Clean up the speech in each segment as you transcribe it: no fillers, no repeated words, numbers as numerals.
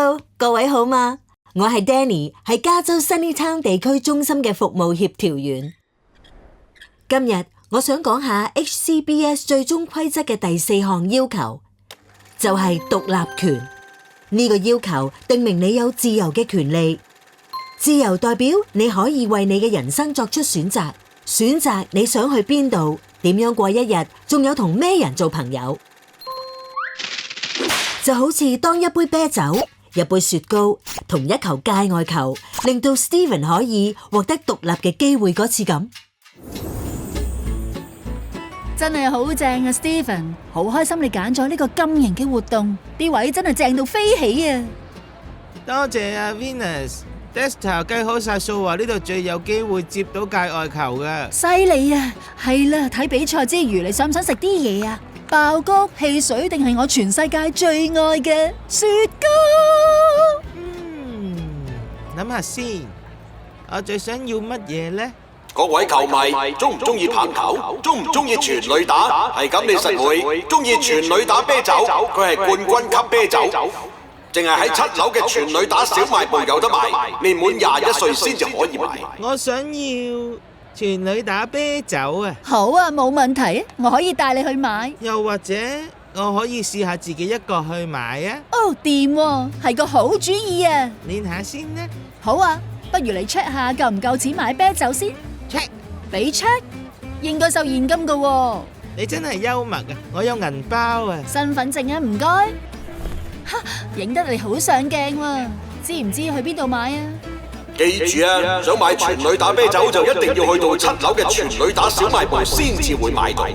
Hello， 各位好嗎？我係 Danny， 係加州 Sunnytown 地區中心嘅服務協調員。今日我想講下 HCBS 最終規則嘅第4項要求，就係獨立權。呢個要求定明你有自由嘅權利。自由代表你可以為你嘅人生作出選擇，選擇你想去邊度，點樣過一日，仲有同咩人做朋友。就好似當一杯啤酒、一杯雪糕同一球界外球，令到 Steven 可以獲得獨立嘅機會嗰次咁。真係好正啊 Steven， 好開心你揀咗呢個金型嘅活動，啲位真係正到飛起啊！多謝啊 Venus，Dexter 計好晒數，話呢度最有機會接到界外球㗎。犀利啊！係啦，睇比賽之餘，你想唔想食啲嘢啊？爆谷、汽水定係我全世界最愛嘅雪糕？諗下先，我最想要乜嘢呢？各位球迷，中唔中意棒球？中唔中意全壘打？係咁，你實會中意全壘打啤酒。佢係冠軍級啤酒，淨係喺7樓嘅全壘打小賣部有得賣，年滿21歲先至可以買。我想要全壘打啤酒啊！好啊，冇問題，我可以帶你去買。又或者我可以試下自己一個去買啊？哦，掂喎，係個好主意啊！練下先呢。好啊，不如你 check 下夠唔夠錢買啤酒先。check， 俾 check， 應該收現金噶喎。你真係幽默啊！我有銀包啊。身份證啊，唔該。哈，影得你好上鏡喎，知唔知去邊度買啊？記住啊，想買全壘打啤酒就一定要去到7樓嘅全壘打小賣部先至會買到。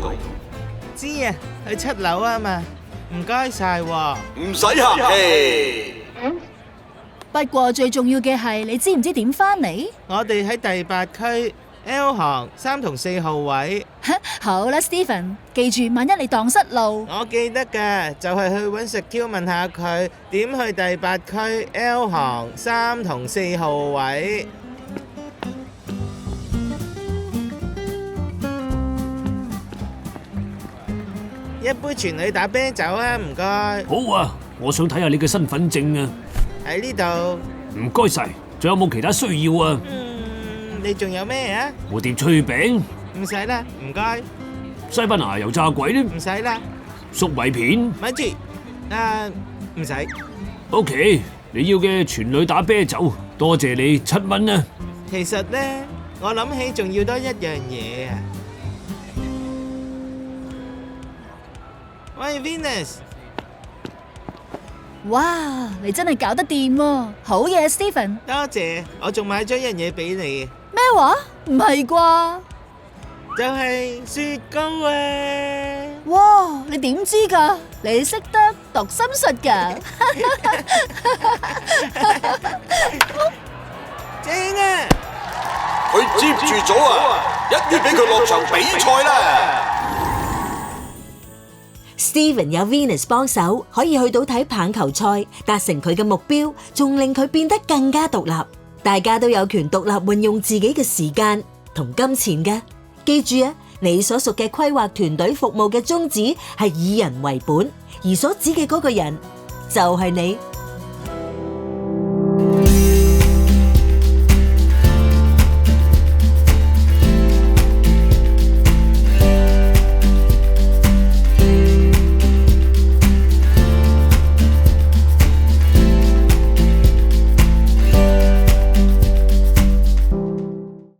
知啊，去7樓啊嘛。唔該晒喎。唔使客氣。不過最重要嘅係，你知唔知點返嚟？我哋喺第8區 L 行3同4號位。好啦 Steven， 記住萬一你蕩失路，我記得㗎，就係去揾食 Q 問下佢點去第8區 L 行3同4號位。一杯全壘打啤酒啊，唔該。好啊，我想睇下你嘅身份證啊。喺呢度。唔該晒，仲有冇其他需要啊？你仲有咩啊？蝴蝶脆餅。唔使啦，唔該。西班牙油炸鬼呢？唔使啦。粟米片。咪住，唔使。OK， 你要嘅全壘打啤酒，多謝你7蚊啊。其實呢，我諗起仲要多一樣嘢啊。喂 Venus。哇，你真係搞得掂喎！好嘢 Steven。多謝，我仲買咗一樣嘢俾你。咩話？唔係啩？就係雪糕啊！哇，你點知㗎？你識得讀心術㗎？正啊！佢接住咗啊！一於俾佢落場比賽啦！ Steven 有 Venus 幫手，可以去到睇棒球賽，達成佢嘅目標，仲令佢變得更加獨立。大家都有權獨立運用自己嘅時間同金錢嘅。記住啊，你所屬嘅規劃團隊服務嘅宗旨係以人為本，而所指嘅嗰個人就係你。